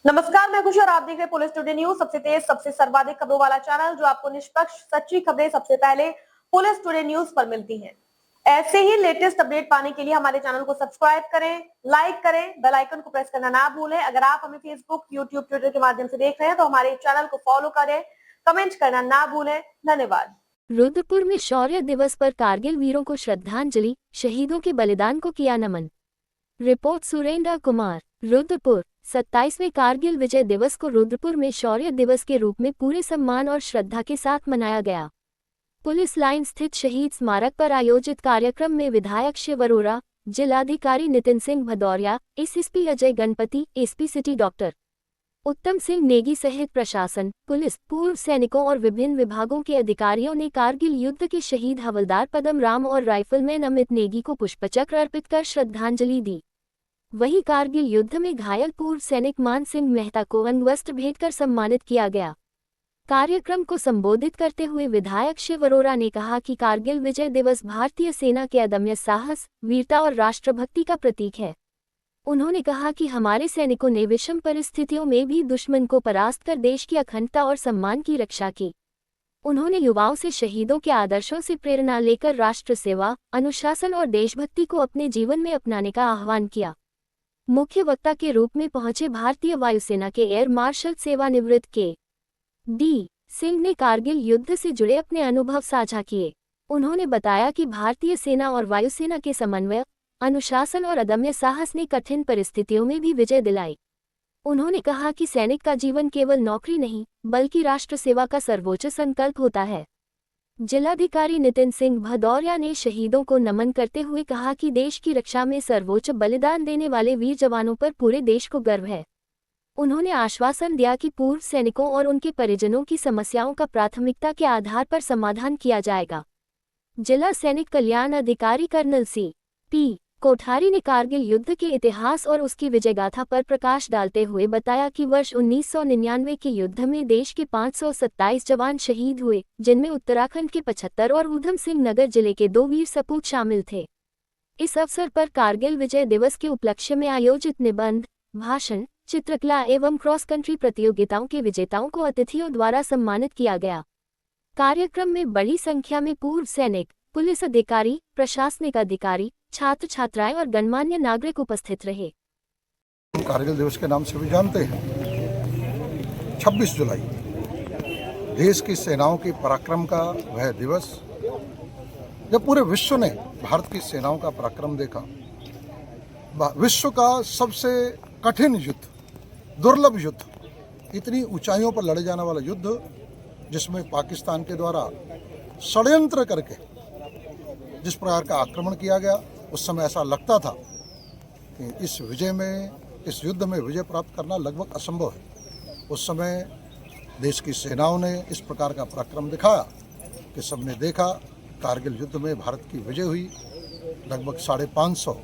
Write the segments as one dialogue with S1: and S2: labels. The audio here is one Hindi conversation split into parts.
S1: नमस्कार, मैं खुशी और आप देख रहे हैं पुलिस टुडे न्यूज। सबसे तेज, सबसे सर्वाधिक खबरों वाला चैनल जो आपको निष्पक्ष सच्ची खबरें सबसे पहले पुलिस टुडे न्यूज पर मिलती हैं। ऐसे ही लेटेस्ट अपडेट पाने के लिए हमारे चैनल को सब्सक्राइब करें, लाइक करें, बेल आइकन को प्रेस करना ना भूलें। अगर आप हमें फेसबुक, यूट्यूब, ट्विटर के माध्यम से देख रहे हैं तो हमारे चैनल को फॉलो करें, कमेंट करना ना भूलें। धन्यवाद।
S2: रुद्रपुर में शौर्य दिवस पर कारगिल वीरों को श्रद्धांजलि, शहीदों के बलिदान को किया नमन। रिपोर्ट सुरेंद्र कुमार। रुद्रपुर 27वें कारगिल विजय दिवस को रुद्रपुर में शौर्य दिवस के रूप में पूरे सम्मान और श्रद्धा के साथ मनाया गया। पुलिस लाइन स्थित शहीद स्मारक पर आयोजित कार्यक्रम में विधायक शिव अरोरा, जिलाधिकारी Nitin Singh Bhadauria, SSP Ajay Ganpati, SP city doctor उत्तम सिंह नेगी सहित प्रशासन, पुलिस, पूर्व सैनिकों और विभिन्न विभागों के अधिकारियों ने कारगिल युद्ध के शहीद हवलदार पदम राम और राइफलमैन अमित नेगी को पुष्पचक्र अर्पित कर श्रद्धांजलि दी। वहीं कारगिल युद्ध में घायल पूर्व सैनिक मान सिंह मेहता को अंगवस्त्र भेंट कर सम्मानित किया गया। कार्यक्रम को संबोधित करते हुए विधायक शिव अरोरा ने कहा कि कारगिल विजय दिवस भारतीय सेना के अदम्य साहस, वीरता और राष्ट्रभक्ति का प्रतीक है। उन्होंने कहा कि हमारे सैनिकों ने विषम परिस्थितियों में भी दुश्मन को परास्त कर देश की अखंडता और सम्मान की रक्षा की। उन्होंने युवाओं से शहीदों के आदर्शों से प्रेरणा लेकर राष्ट्र सेवा, अनुशासन और देशभक्ति को अपने जीवन में अपनाने का आह्वान किया। मुख्य वक्ता के रूप में पहुंचे भारतीय वायुसेना के एयर मार्शल सेवानिवृत्त के.डी. सिंह ने कारगिल युद्ध से जुड़े अपने अनुभव साझा किए। उन्होंने बताया कि भारतीय सेना और वायुसेना के समन्वय, अनुशासन और अदम्य साहस ने कठिन परिस्थितियों में भी विजय दिलाई। उन्होंने कहा कि सैनिक का जीवन केवल नौकरी नहीं, बल्कि राष्ट्र सेवा का सर्वोच्च संकल्प होता है। जिलाधिकारी नितिन सिंह भदौरिया ने शहीदों को नमन करते हुए कहा कि देश की रक्षा में सर्वोच्च बलिदान देने वाले वीर जवानों पर पूरे देश को गर्व है। उन्होंने आश्वासन दिया कि पूर्व सैनिकों और उनके परिजनों की समस्याओं का प्राथमिकता के आधार पर समाधान किया जाएगा। जिला सैनिक कल्याण अधिकारी कर्नल सी.पी. कोठारी ने कारगिल युद्ध के इतिहास और उसकी विजयगाथा पर प्रकाश डालते हुए बताया कि वर्ष 1999 के युद्ध में देश के 527 जवान शहीद हुए, जिनमें उत्तराखंड के 75 और ऊधम सिंह नगर जिले के 2 वीर सपूत शामिल थे। इस अवसर पर कारगिल विजय दिवस के उपलक्ष्य में आयोजित निबंध, भाषण, चित्रकला एवं क्रॉस कंट्री प्रतियोगिताओं के विजेताओं को अतिथियों द्वारा सम्मानित किया गया। कार्यक्रम में बड़ी संख्या में पूर्व सैनिक, पुलिस अधिकारी, प्रशासनिक अधिकारी, छात्र छात्राएं और गणमान्य नागरिक उपस्थित रहे।
S3: कारगिल दिवस के नाम से भी जानते हैं। 26 जुलाई देश की सेनाओं की पराक्रम का वह दिवस जब पूरे विश्व ने भारत की सेनाओं का पराक्रम देखा। विश्व का सबसे कठिन युद्ध, दुर्लभ युद्ध, इतनी ऊंचाइयों पर लड़े जाने वाला युद्ध, जिसमें पाकिस्तान के द्वारा षड्यंत्र करके जिस प्रकार का आक्रमण किया गया, उस समय ऐसा लगता था कि इस युद्ध में विजय प्राप्त करना लगभग असंभव है। उस समय देश की सेनाओं ने इस प्रकार का पराक्रम दिखाया कि सबने देखा कारगिल युद्ध में भारत की विजय हुई। लगभग 550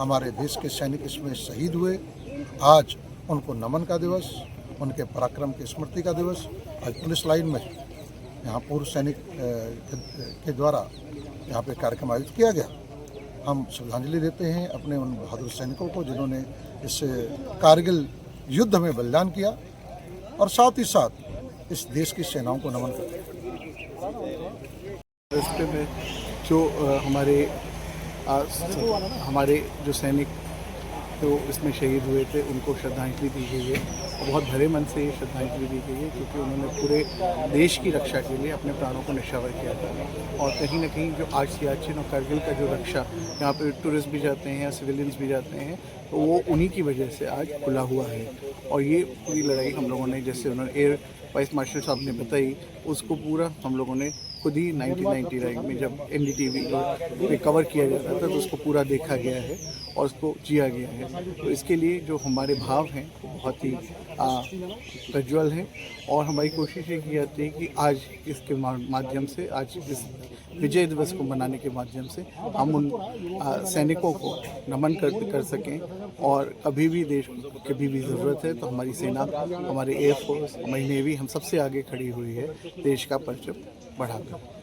S3: हमारे देश के सैनिक इसमें शहीद हुए। आज उनको नमन का दिवस, उनके पराक्रम की स्मृति का दिवस। आज पुलिस लाइन में यहाँ पूर्व सैनिक के द्वारा यहाँ पे कार्यक्रम आयोजित किया गया। हम श्रद्धांजलि देते हैं अपने उन बहादुर सैनिकों को जिन्होंने इस कारगिल युद्ध में बलिदान किया, और साथ ही साथ इस देश की सेनाओं को नमन करते हैं।
S4: रास्ते में जो हमारे जो सैनिक तो इसमें शहीद हुए थे, उनको श्रद्धांजलि दी गई है। और बहुत भरे मन से ये श्रद्धांजलि दी गई है, क्योंकि उन्होंने पूरे देश की रक्षा के लिए अपने प्राणों को न्यौछावर किया था। और कहीं ना कहीं जो आज सियाचिन और कारगिल का जो रक्षा, यहाँ पे टूरिस्ट भी जाते हैं या सिविलियंस भी जाते हैं, तो वो उन्हीं की वजह से आज खुला हुआ है। और ये पूरी लड़ाई हम लोगों ने, जैसे उन्होंने एयर वाइस मार्शल साहब ने बताई, उसको पूरा हम लोगों ने खुद ही 1999 में जब NDTV पे कवर किया जाता था, तो उसको पूरा देखा गया है और उसको जिया गया है। तो इसके लिए जो हमारे भाव हैं वो बहुत ही प्रज्वल हैं। और हमारी कोशिश ये की जाती है कि आज इसके माध्यम से, आज इस विजय दिवस को मनाने के माध्यम से हम उन सैनिकों को नमन कर सकें। और कभी भी देश को कभी भी ज़रूरत है तो हमारी सेना, हमारे एयरफोर्स, हमारी नेवी, हम सबसे आगे खड़ी हुई है देश का परचम बढ़ाकर।